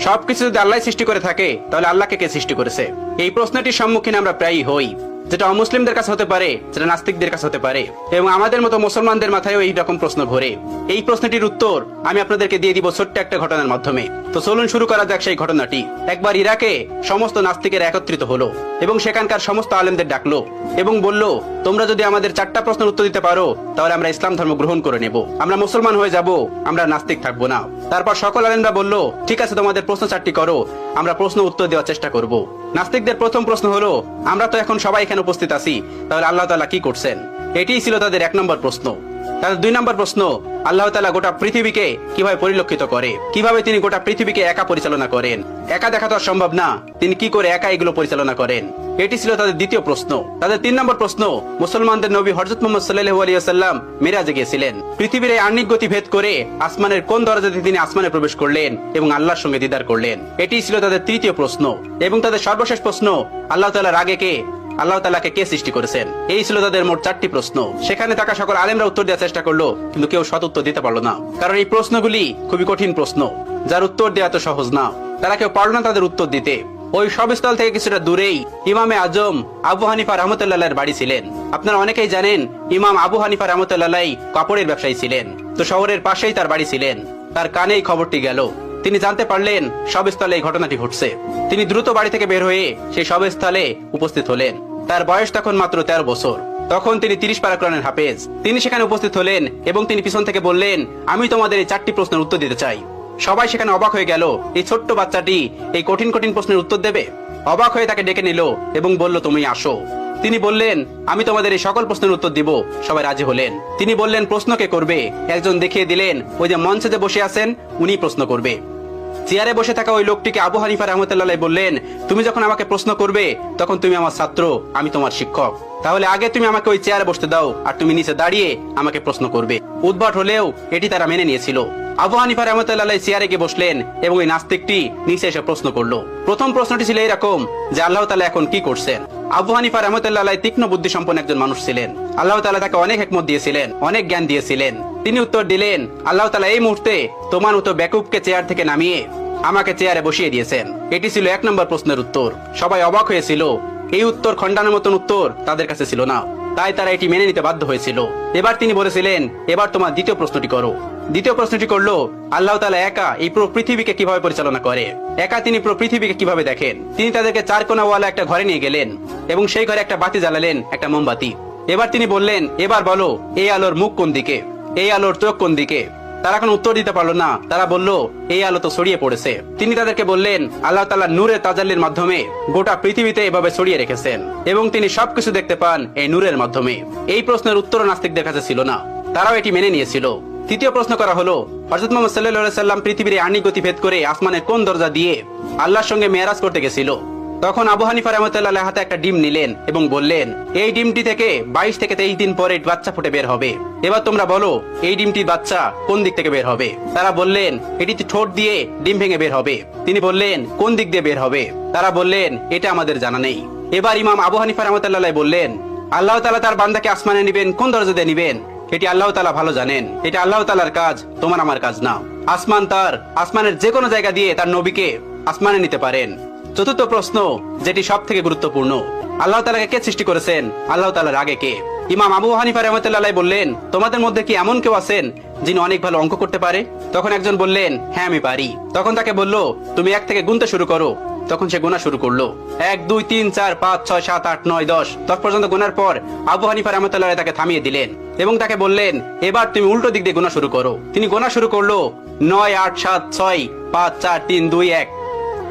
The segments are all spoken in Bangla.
সবকিছু যদি আল্লাহ সৃষ্টি করে থাকে তাহলে আল্লাহকে কে সৃষ্টি করেছে? এই প্রশ্নটির সম্মুখীন আমরা প্রায়ই হই, যেটা অমুসলিমদের কাছে হতে পারে, যেটা নাস্তিকদের কাছে হতে পারে, এবং আমাদের মতো মুসলমানদের মাথায়ও এই রকম প্রশ্ন ঘোরে। এই প্রশ্নটির উত্তর আমি আপনাদেরকে দিয়ে দিব ছোট্ট একটা ঘটনার মাধ্যমে। তো চলুন শুরু করা যাক সেই ঘটনাটি। একবার ইরাকে সমস্ত নাস্তিকের একত্রিত হলো এবং সেখানকার সমস্ত আলেমদের ডাকলো এবং বলল, তোমরা যদি আমাদের 4টা প্রশ্নের উত্তর দিতে পারো তাহলে আমরা ইসলাম ধর্ম গ্রহণ করে নেব, আমরা মুসলমান হয়ে যাব, আমরা নাস্তিক থাকবো না। তারপর সকল আলেমরা বলল, ঠিক আছে, তোমাদের প্রশ্ন 4টি করো, আমরা প্রশ্ন উত্তর দেওয়ার চেষ্টা করব। নাস্তিকদের প্রথম প্রশ্ন হলো, আমরা তো এখন সবাই এখানে উপস্থিত আছি, তাহলে আল্লাহ তাআলা কি করছেন? এটিই ছিল তাদের 1 নম্বর প্রশ্ন। তাদের 2 নম্বর প্রশ্ন, আল্লাহ তাআলা গোটা পৃথিবীকে কিভাবে পরিলক্ষিত করে, কিভাবে তিনি গোটা পৃথিবীকে একা পরিচালনা করেন? একা দেখা তো সম্ভব না, তিনি কি করে একা এগুলো পরিচালনা করেন? এটি ছিল তাদের দ্বিতীয় প্রশ্ন। তাদের 3 নম্বর প্রশ্ন, মুসলমানদের নবী হযরত মুহাম্মদ সাল্লাল্লাহু আলাইহি ওয়াসাল্লাম মিরাজে গিয়েছিলেন, পৃথিবীর এই আহ্নিক গতি ভেদ করে আসমানের কোন দরজাতে তিনি আসমানে প্রবেশ করলেন এবং আল্লাহর সঙ্গে দিদার করলেন? এটি ছিল তাদের তৃতীয় প্রশ্ন। এবং তাদের সর্বশেষ প্রশ্ন, আল্লাহ তাআলার আগে কে, আল্লাহ তাআলাকে কে সৃষ্টি করেছেন? এই ছিল তাদের মোট 4টি প্রশ্ন। সেখানে থাকা সকল আলেমরা উত্তর দেওয়ার চেষ্টা করলো, কিন্তু কেউ সৎ উত্তর দিতে পারলো না, কারণ এই প্রশ্নগুলি খুবই কঠিন প্রশ্ন, যার উত্তর দেওয়া তো সহজ না। তারা কেউ পারল না তাদের উত্তর দিতে। ওই সবস্থল থেকে কিছুটা দূরেই ইমামে আজম আবু হানিফা রাহমাতুল্লাহর বাড়ি ছিলেন। আপনারা অনেকেই জানেন, ইমাম আবু হানিফা রাহমাতুল্লাহ কাপড়ের ব্যবসায়ী ছিলেন। তো শহরের পাশেই তার বাড়ি ছিলেন। তার কানেই খবরটি গেল। তিনি জানতে পারলেন সবস্থলে এই ঘটনাটি ঘটছে। তিনি দ্রুত বাড়ি থেকে বের হয়ে সেই সবস্থলে উপস্থিত হলেন। তার বয়স তখন মাত্র 13 বছর। তখন তিনি 30 পারা কোরআনের হাফেজ। তিনি সেখানে উপস্থিত হলেন এবং তিনি পিছন থেকে বললেন, আমি তোমাদের এই 4টি প্রশ্নের উত্তর দিতে চাই। সবাই সেখানে অবাক হয়ে গেল, এই ছোট্ট বাচ্চাটি এই কঠিন কঠিন প্রশ্নের উত্তর দেবে? অবাক হয়ে তাকে ডেকে নিল এবং বলল, তুমি আসো। তিনি বললেন, আমি তোমাদের এই সকল প্রশ্নের উত্তর দিব। সবাই রাজি হলেন। তিনি বললেন, প্রশ্ন কে করবে? একজন দেখিয়ে দিলেন, ওই যে মঞ্চে যে বসে আছেন উনি প্রশ্ন করবে। চেয়ারে বসে থাকা ওই লোকটিকে আবু হানিফা রাহমাতুল্লাহ বললেন, তুমি যখন আমাকে প্রশ্ন করবে তখন তুমি আমার ছাত্র, আমি তোমার শিক্ষক, তাহলে আগে তুমি আমাকে ওই চেয়ারে বসতে দাও, আর তুমি নিচে দাঁড়িয়ে আমাকে প্রশ্ন করবে। উদ্ভট হলেও এটি তারা মেনে নিয়েছিল। আবু হানিফা রাহমাতুল্লাহ চেয়ারে গিয়ে বসলেন এবং ওই নাস্তিকটি নিচে এসে প্রশ্ন করলো। প্রথম প্রশ্নটি ছিল এরকম যে, আল্লাহ তাআলা এখন কি করছেন? আবু হানিফা রাহমাতুল্লাহ তীক্ষ্ণ বুদ্ধি সম্পন্ন একজন মানুষ ছিলেন। আল্লাহ তাআলা তাকে অনেক হিকমত দিয়েছিলেন, অনেক জ্ঞান দিয়েছিলেন। তিনি উত্তর দিলেন, আল্লাহ তাআলা এই মুহূর্তে তোমার মতো বেকুবকে চেয়ার থেকে নামিয়ে আমাকে চেয়ারে বসিয়ে দিয়েছেন। এটি ছিল 1 নম্বর প্রশ্নের উত্তর। সবাই অবাক হয়েছিল। এই উত্তর খণ্ডানোর মতন উত্তর তাদের কাছে ছিল না, তাই তারা এটি মেনে নিতে বাধ্য হয়েছিল। এবার তিনি বলেছিলেন, এবার তোমার দ্বিতীয় প্রশ্নটি করো। দ্বিতীয় প্রশ্নটি করলো, আল্লাহ তাআলা একা এই পুরো পৃথিবীকে কিভাবে পরিচালনা করে? একা তিনি পুরো পৃথিবীকে কিভাবে দেখেন? তিনি তাদেরকে 4 কোণাওয়ালা একটা ঘরে নিয়ে গেলেন এবং সেই ঘরে একটা বাতি জ্বালালেন, একটা মোমবাতি। এবার তিনি বললেন, এবার বলো, এই আলোর মুখ কোন দিকে, এই আলোর চোখ কোন দিকে? তারা কোনো উত্তর দিতে পারলো না। তারা বলল, এই আলো তো ছড়িয়ে পড়েছে। তিনি তাদেরকে বললেন, আল্লাহ তাআলা নূরের তাজাল্লির মাধ্যমে গোটা পৃথিবীতে এভাবে ছড়িয়ে রেখেছেন এবং তিনি সবকিছু দেখতে পান এই নূরের মাধ্যমে। এই প্রশ্নের উত্তর নাস্তিকদের কাছে ছিল না, তারাও এটি মেনে নিয়েছিল। তৃতীয় প্রশ্ন করা হলো, হযরত মুহাম্মদ সাল্লাল্লাহু আলাইহি ওয়াসাল্লাম পৃথিবীর আহ্নিক গতি ভেদ করে আসমানের কোন দরজা দিয়ে আল্লাহর সঙ্গে মেরাজ করতে গেছিল? তখন আবু হানিফা রাহমাতুল্লাহ হাতে একটা ডিম নিলেন এবং বললেন, এই ডিমটি থেকে 22 থেকে 23 দিন পরে বাচ্চা ফুটে বের হবে। এবার তোমরা বলো, এই ডিমটির বাচ্চা কোন দিক থেকে বের হবে? তারা বললেন, এটি ঠোঁট দিয়ে ডিম ভেঙে বের হবে। তিনি বললেন, কোন দিক দিয়ে বের হবে? তারা বললেন, এটা আমাদের জানা নেই। এবার ইমাম আবু হানিফা রাহমাতুল্লাহ বললেন, আল্লাহ তাআলা তার বান্দাকে আসমানে নিবেন কোন দরজা দিয়ে নিবেন, এটি আল্লাহ তাআলা ভালো জানেন। এটা আল্লাহ তাআলার কাজ, তোমার আমার কাজ না। আসমান তার, আসমানের যে কোনো জায়গা দিয়ে তার নবীকে আসমানে নিতে পারেন। চতুর্থ প্রশ্ন, যেটি সব থেকে গুরুত্বপূর্ণ, আল্লাহ তাআলাকে কে সৃষ্টি করেছেন? আল্লাহ তাআলার আগে কে? ইমাম আবু হানিফা রাহমাতুল্লাহ বললেন, তোমাদের মধ্যে কি এমন কেউ আছেন যিনি অনেক ভালো অঙ্ক করতে পারে? তখন একজন বললেন, হ্যাঁ আমি পারি। তখন তাকে বলল, তুমি 1 থেকে গুনতে শুরু করো। তখন সে গোনা শুরু করলো। 1 2 3 4 5 6 7 8 9 10 10 পর্যন্ত গোনার পর আবু হানিফা রাহমাতুল্লাহ তাকে থামিয়ে দিলেন এবং তাকে বললেন, এবার তুমি উল্টো দিক দিয়ে গোনা শুরু করো। তিনি গোনা শুরু করলো 9 8 7 6 5 4 3 2 1।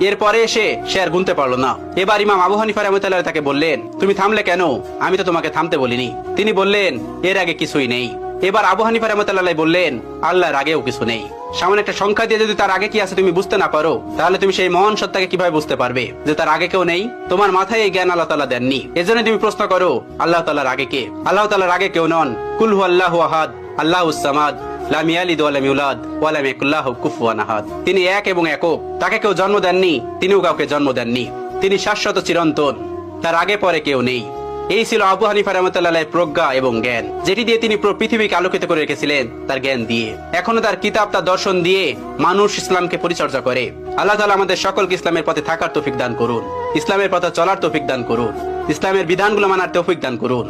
এরপরে এসে সে আর গুনতে পারলো না। এবার ইমাম আবু হানিফা রাহমাতুল্লাহ তাকে বললেন, তুমি থামলে কেন? আমি তো তোমাকে থামতে বলিনি। তিনি বললেন, এর আগে কিছুই নেই। এবার আবু হানিফা রাহমাতুল্লাহ বললেন, আল্লাহর আগেও কিছু নেই। সামান্য একটা সংখ্যা দিয়ে যদি তার আগে কি আছে তুমি বুঝতে না পারো, তাহলে তুমি সেই মহান সত্তাকে কিভাবে বুঝতে পারবে যে তার আগে কেউ নেই? তোমার মাথায় এই জ্ঞান আল্লাহ তাআলা দেননি। এজন্য তুমি প্রশ্ন করো, আল্লাহ তাআলার আগে কে? আল্লাহ তাআলার আগে কেউ নন। কুল হুয়াল্লাহু আহাদ, আল্লাহুস সামাদ, লাম ইয়ালিদ ওয়া লাম ইউলাদ ওয়া লাম ইয়াকুল লাহু কুফুয়ান আহাদ। তিনি এক এবং একক, তাকে কেউ জন্ম দেননি, তিনিও কাউকে জন্ম দেননি। তিনি শাশ্বত চিরন্তন, তার আগে পরে কেউ নেই। এই ছিল আবু হানিফা রাহমাতুল্লাহ প্রজ্ঞা এবং জ্ঞান, যেটি দিয়ে তিনি পুরো পৃথিবীকে আলোকিত করে রেখেছিলেন তার জ্ঞান দিয়ে। এখনো তার কিতাব, তার দর্শন দিয়ে মানুষ ইসলামকে পরিচর্যা করে। আল্লাহ তাআলা আমাদের সকলকে ইসলামের পথে থাকার তৌফিক দান করুন, ইসলামের পথে চলার তৌফিক দান করুন, ইসলামের বিধানগুলো মানার তৌফিক দান করুন।